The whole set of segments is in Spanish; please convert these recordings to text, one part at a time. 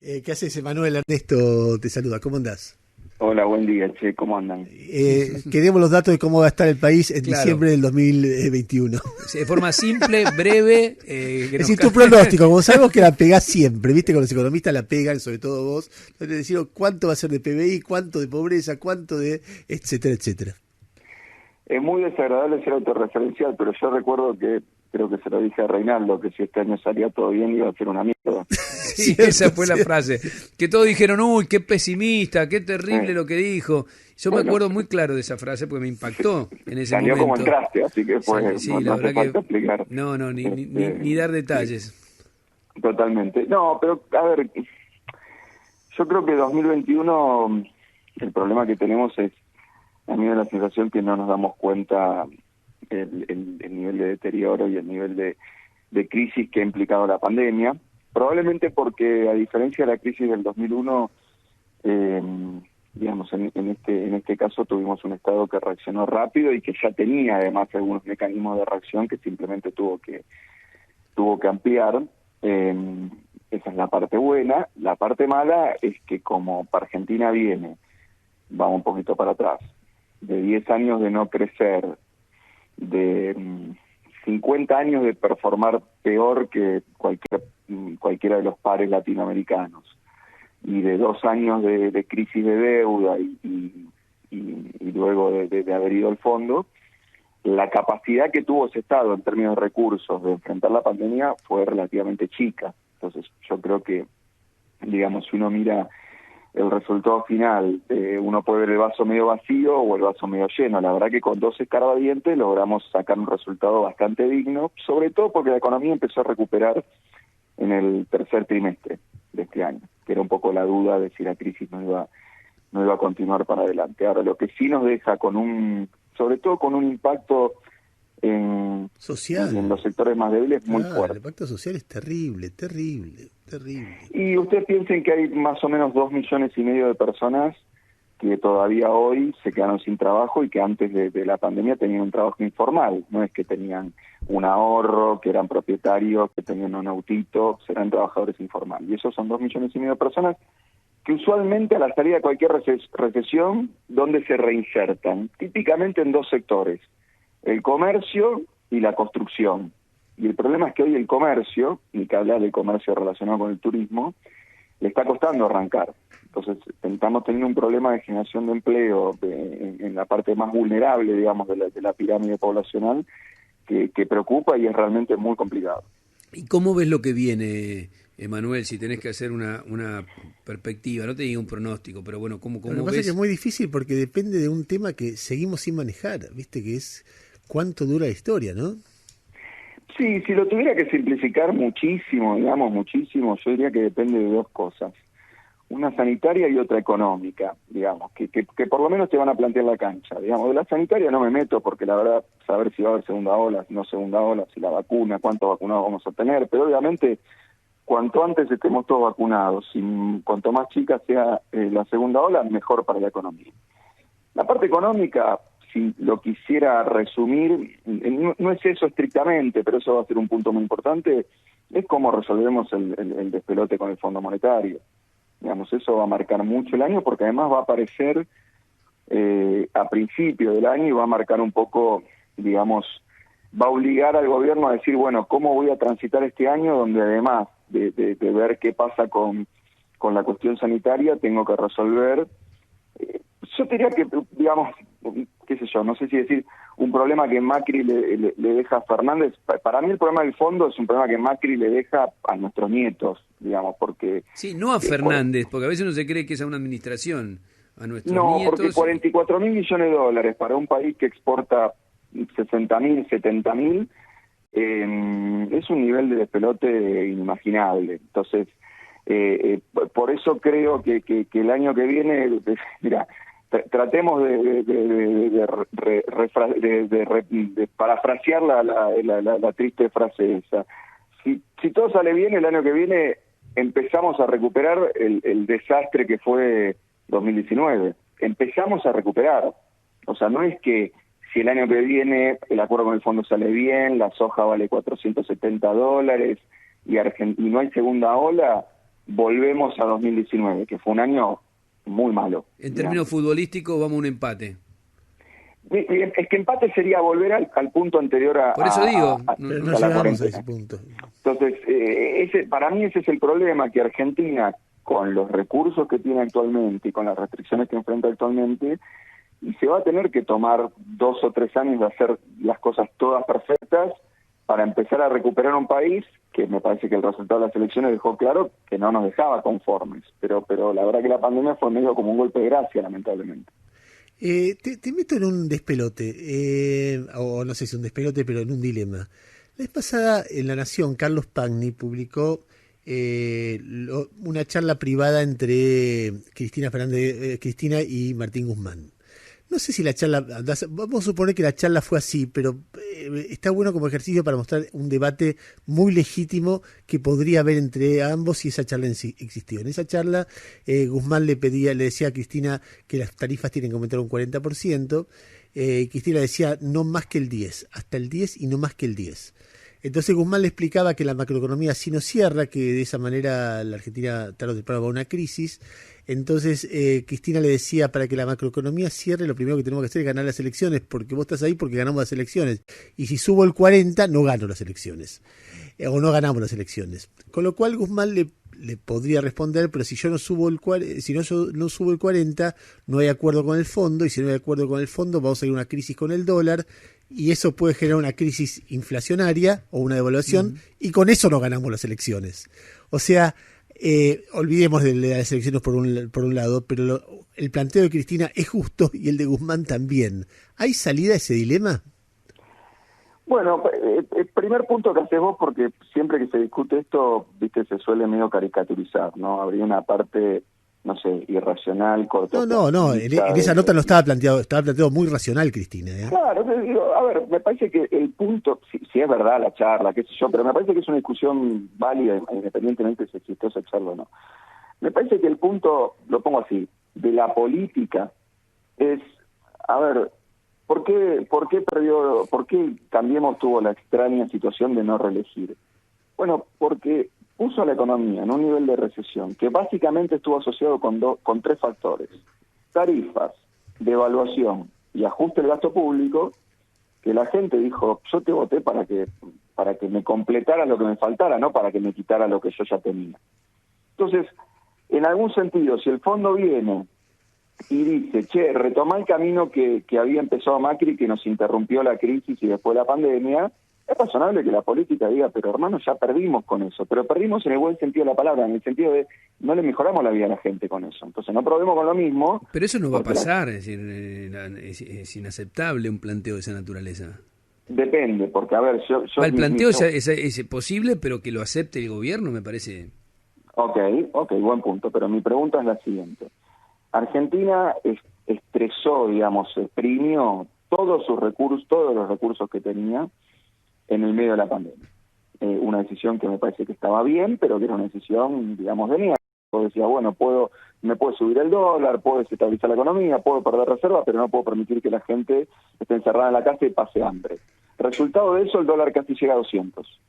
¿Qué haces, Emanuel? Ernesto te saluda. ¿Cómo andás? Hola, buen día, che, ¿cómo andan? Queremos los datos de cómo va a estar el país en Claro. diciembre del 2021. De forma simple, breve. Es decir, tu pronóstico, como sabemos que la pegás siempre, ¿viste? Con los economistas la pegan, sobre todo vos. Entonces, decir cuánto va a ser de PBI, cuánto de pobreza, cuánto de etcétera, etcétera. Es muy desagradable ser autorreferencial, pero yo recuerdo que, creo que se lo dije a Reinaldo, que si este año salía todo bien iba a ser una mierda. Sí, Cierto, esa fue la cierto. frase. Que todos dijeron, uy, qué pesimista, qué terrible lo que dijo. Yo me Bueno. acuerdo muy claro de esa frase porque me impactó en ese Salió momento. como entraste, así que fue, Sí, no, la no hace verdad falta que explicar. no, ni dar detalles. Totalmente. No, pero a ver, yo creo que 2021, el problema que tenemos es, a mí me da la sensación que no nos damos cuenta el nivel de deterioro y el nivel de crisis que ha implicado la pandemia. Probablemente porque, a diferencia de la crisis del 2001, digamos, en este caso tuvimos un Estado que reaccionó rápido y que ya tenía además algunos mecanismos de reacción que simplemente tuvo que ampliar. Esa es la parte buena. La parte mala es que como para Argentina viene, vamos un poquito para atrás, de 10 años de no crecer, de 50 años de performar peor que cualquiera de los pares latinoamericanos, y de 2 años de crisis de deuda y luego de haber ido al fondo, la capacidad que tuvo ese Estado en términos de recursos de enfrentar la pandemia fue relativamente chica. Entonces yo creo que, digamos, si uno mira el resultado final, uno puede ver el vaso medio vacío o el vaso medio lleno. La verdad que con 2 escarbadientes logramos sacar un resultado bastante digno, sobre todo porque la economía empezó a recuperar en el tercer trimestre de este año, que era un poco la duda de si la crisis no iba a continuar para adelante. Ahora, lo que sí nos deja sobre todo con un impacto Social. en los sectores más débiles muy Claro, fuerte. el impacto social es terrible, terrible, terrible. Y ustedes piensen que hay más o menos 2,5 millones de personas que todavía hoy se quedaron sin trabajo y que antes de la pandemia tenían un trabajo informal. No es que tenían un ahorro, que eran propietarios, que tenían un autito, eran trabajadores informales. Y esos son 2,5 millones de personas que usualmente a la salida de cualquier recesión, ¿dónde se reinsertan? Típicamente en 2 sectores, el comercio y la construcción. Y el problema es que hoy el comercio, ni que hablar del comercio relacionado con el turismo, le está costando arrancar. Entonces, estamos teniendo un problema de generación de empleo en la parte más vulnerable, digamos, de la pirámide poblacional, que preocupa y es realmente muy complicado. ¿Y cómo ves lo que viene, Emanuel, si tenés que hacer una perspectiva? No te digo un pronóstico, pero bueno, ¿cómo Lo que pasa ves? es que es muy difícil porque depende de un tema que seguimos sin manejar, ¿viste? Que es cuánto dura la historia, ¿no? Sí, si lo tuviera que simplificar muchísimo, digamos, muchísimo, yo diría que depende de 2 cosas. Una sanitaria y otra económica, digamos, que por lo menos te van a plantear la cancha. Digamos, de la sanitaria no me meto porque la verdad, saber si va a haber segunda ola, si no segunda ola, si la vacuna, cuántos vacunados vamos a tener, pero obviamente cuanto antes estemos todos vacunados y cuanto más chica sea la segunda ola, mejor para la economía. La parte económica, si lo quisiera resumir, no es eso estrictamente, pero eso va a ser un punto muy importante, es cómo resolvemos el despelote con el Fondo Monetario. Digamos, eso va a marcar mucho el año porque además va a aparecer a principio del año y va a marcar un poco, digamos, va a obligar al gobierno a decir, bueno, ¿cómo voy a transitar este año donde además de ver qué pasa con la cuestión sanitaria, tengo que resolver, yo diría que, digamos, qué sé yo, no sé si decir un problema que Macri le deja a Fernández. Para mí el problema del fondo es un problema que Macri le deja a nuestros nietos, digamos, porque... Sí, no a Fernández, porque a veces uno se cree que es a una administración, a nuestros No, nietos. porque 44.000 millones de dólares para un país que exporta 60.000, 70.000, es un nivel de despelote inimaginable. Entonces, por eso creo que el año que viene, mira, tratemos de parafrasear la triste frase esa. Si todo sale bien, el año que viene empezamos a recuperar el desastre que fue 2019. Empezamos a recuperar. O sea, no es que si el año que viene el acuerdo con el fondo sale bien, la soja vale $470 y no hay segunda ola, volvemos a 2019, que fue un año muy malo. En términos futbolísticos, vamos a un empate. Es que empate sería volver al punto anterior a... Por eso digo, Pero no a la llegamos a cuarentena. ese punto. Entonces, para mí ese es el problema, que Argentina, con los recursos que tiene actualmente y con las restricciones que enfrenta actualmente, y se va a tener que tomar 2 o 3 años de hacer las cosas todas perfectas para empezar a recuperar un país que me parece que el resultado de las elecciones dejó claro que no nos dejaba conformes. Pero la verdad que la pandemia fue medio como un golpe de gracia, lamentablemente. Te meto en un despelote, o no sé si un despelote, pero en un dilema. La vez pasada en La Nación, Carlos Pagni publicó una charla privada entre Cristina y Martín Guzmán. No sé si la charla, vamos a suponer que la charla fue así, pero está bueno como ejercicio para mostrar un debate muy legítimo que podría haber entre ambos si esa charla existió. En esa charla, Guzmán le decía a Cristina que las tarifas tienen que aumentar un 40%, Cristina decía no más que el 10%, hasta el 10% y no más que el 10%. Entonces Guzmán le explicaba que la macroeconomía así no cierra, que de esa manera la Argentina tarde o temprano va a una crisis. Entonces Cristina le decía, para que la macroeconomía cierre, lo primero que tenemos que hacer es ganar las elecciones, porque vos estás ahí porque ganamos las elecciones. Y si subo el 40, no gano las elecciones. O no ganamos las elecciones. Con lo cual Guzmán le podría responder, pero si yo no subo el 40, no hay acuerdo con el fondo, y si no hay acuerdo con el fondo, vamos a ir a una crisis con el dólar, y eso puede generar una crisis inflacionaria o una devaluación, y con eso no ganamos las elecciones. O sea, olvidemos de las elecciones por un lado, pero el planteo de Cristina es justo y el de Guzmán también. ¿Hay salida a ese dilema? Bueno, el primer punto que haces vos, porque siempre que se discute esto, viste, se suele medio caricaturizar, ¿no? Habría una parte, no sé, irracional, cortoplacista. No, en esa nota no estaba planteado muy racional, Cristina, ¿eh? Claro, te digo, a ver, me parece que el punto, si es verdad la charla, qué sé yo, pero me parece que es una discusión válida, independientemente de si existió esa charla o no. Me parece que el punto, lo pongo así, de la política es, a ver, ¿por qué Cambiemos tuvo la extraña situación de no reelegir? Bueno, porque puso a la economía en un nivel de recesión que básicamente estuvo asociado con 3 factores: tarifas, devaluación y ajuste del gasto público, que la gente dijo, yo te voté para que me completara lo que me faltara, no para que me quitara lo que yo ya tenía. Entonces, en algún sentido, si el fondo viene y dice, che, retoma el camino que había empezado Macri, que nos interrumpió la crisis y después la pandemia, es razonable que la política diga, pero hermano, ya perdimos con eso, pero perdimos en el buen sentido de la palabra, en el sentido de no le mejoramos la vida a la gente con eso, entonces no probemos con lo mismo. Pero eso no va a pasar, es decir, es inaceptable un planteo de esa naturaleza. Depende, porque a ver, yo el planteo es posible, pero que lo acepte el gobierno me parece... Ok, buen punto, pero mi pregunta es la siguiente. Argentina estresó, digamos, exprimió todos los recursos que tenía en el medio de la pandemia. Una decisión que me parece que estaba bien, pero que era una decisión, digamos, de mierda. Yo decía, bueno, me puede subir el dólar, puedo desestabilizar la economía, puedo perder reservas, pero no puedo permitir que la gente esté encerrada en la casa y pase hambre. Resultado de eso, el dólar casi llega a 200.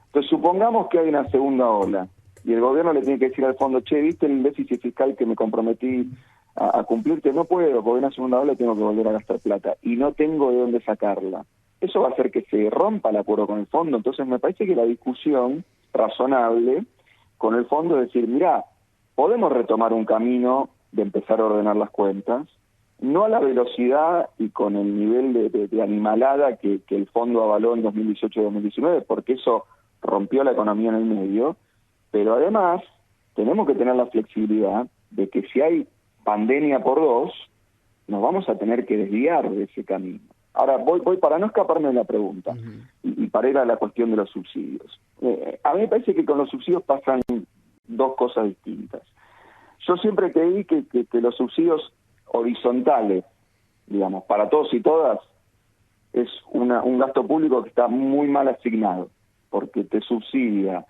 Entonces, supongamos que hay una segunda ola, y el gobierno le tiene que decir al fondo, che, ¿viste el déficit fiscal que me comprometí a cumplir? Que no puedo, porque en una segunda ola tengo que volver a gastar plata, y no tengo de dónde sacarla. Eso va a hacer que se rompa el acuerdo con el fondo. Entonces me parece que la discusión razonable con el fondo es decir, mirá, podemos retomar un camino de empezar a ordenar las cuentas, no a la velocidad y con el nivel de animalada que el fondo avaló en 2018-2019, porque eso rompió la economía en el medio, pero además tenemos que tener la flexibilidad de que si hay pandemia por 2, nos vamos a tener que desviar de ese camino. Ahora, voy para no escaparme de la pregunta, y para ir a la cuestión de los subsidios. A mí me parece que con los subsidios pasan 2 cosas distintas. Yo siempre creí que los subsidios horizontales, digamos, para todos y todas, es un gasto público que está muy mal asignado, porque te subsidia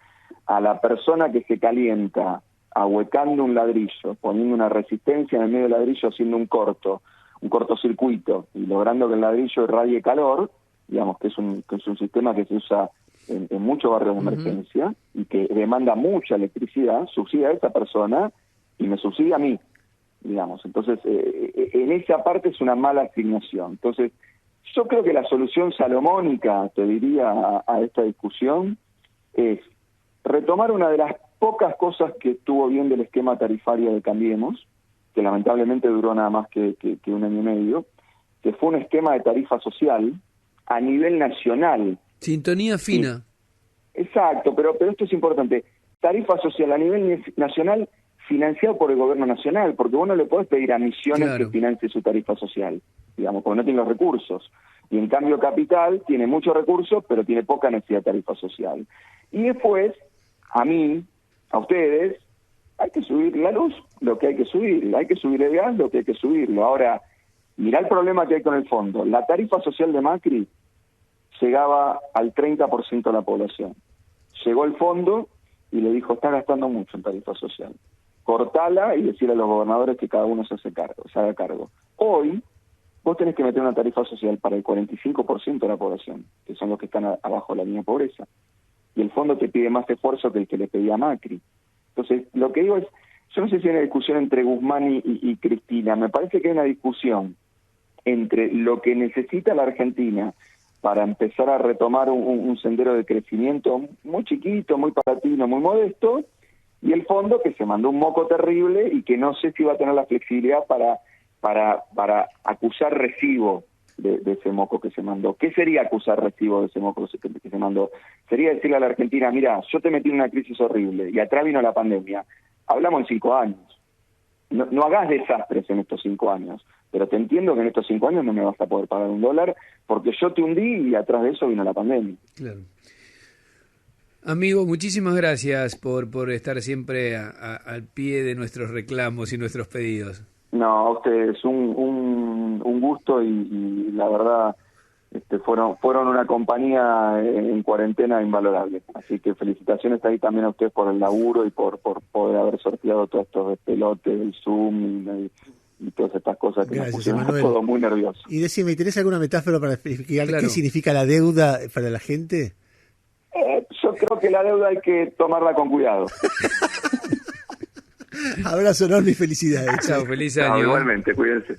a la persona que se calienta ahuecando un ladrillo, poniendo una resistencia en el medio del ladrillo, haciendo un cortocircuito y logrando que el ladrillo irradie calor, digamos que es un sistema que se usa en muchos barrios de emergencia y que demanda mucha electricidad, subsidia a esa persona y me subsidia a mí, digamos. Entonces, en esa parte es una mala asignación. Entonces, yo creo que la solución salomónica, te diría, a esta discusión es retomar una de las pocas cosas que estuvo bien del esquema tarifario de Cambiemos, que lamentablemente duró nada más que 1 año y medio, que fue un esquema de tarifa social a nivel nacional. Sintonía fina. Sí. Exacto, pero esto es importante. Tarifa social a nivel nacional financiado por el gobierno nacional, porque vos no le podés pedir a Misiones Claro. que financie su tarifa social, digamos, porque no tiene los recursos. Y en cambio Capital tiene muchos recursos, pero tiene poca necesidad de tarifa social. Y después, a mí, a ustedes, hay que subir la luz, lo que hay que subir el gas, lo que hay que subirlo. Ahora, mirá el problema que hay con el fondo. La tarifa social de Macri llegaba al 30% de la población. Llegó el fondo y le dijo, está gastando mucho en tarifa social. Cortala y decirle a los gobernadores que cada uno se haga cargo. Hoy, vos tenés que meter una tarifa social para el 45% de la población, que son los que están abajo de la línea de pobreza. Y el fondo te pide más esfuerzo que el que le pedía a Macri. Entonces, lo que digo es, yo no sé si hay una discusión entre Guzmán y Cristina, me parece que hay una discusión entre lo que necesita la Argentina para empezar a retomar un sendero de crecimiento muy chiquito, muy palatino, muy modesto, y el fondo que se mandó un moco terrible y que no sé si va a tener la flexibilidad para acusar recibo de ese moco que se mandó. ¿Qué sería acusar recibo de ese moco que se mandó? Sería decirle a la Argentina, mira, yo te metí en una crisis horrible y atrás vino la pandemia. Hablamos en 5 años. No hagas desastres en estos 5 años, pero te entiendo que en estos 5 años no me vas a poder pagar $1 porque yo te hundí y atrás de eso vino la pandemia. Claro. Amigo, muchísimas gracias por estar siempre al pie de nuestros reclamos y nuestros pedidos. No, a ustedes, un gusto y la verdad fueron una compañía en cuarentena invalorable. Así que felicitaciones ahí también a ustedes por el laburo y por poder haber sorteado todos estos despelotes del Zoom y todas estas cosas que Gracias, nos pusieron Emanuel. todo muy nervioso. Y decime, ¿tenés alguna metáfora para explicar Claro. qué significa la deuda para la gente? Yo creo que la deuda hay que tomarla con cuidado. Abrazo enorme y felicidades. Chao, feliz No, año. igualmente, cuídense.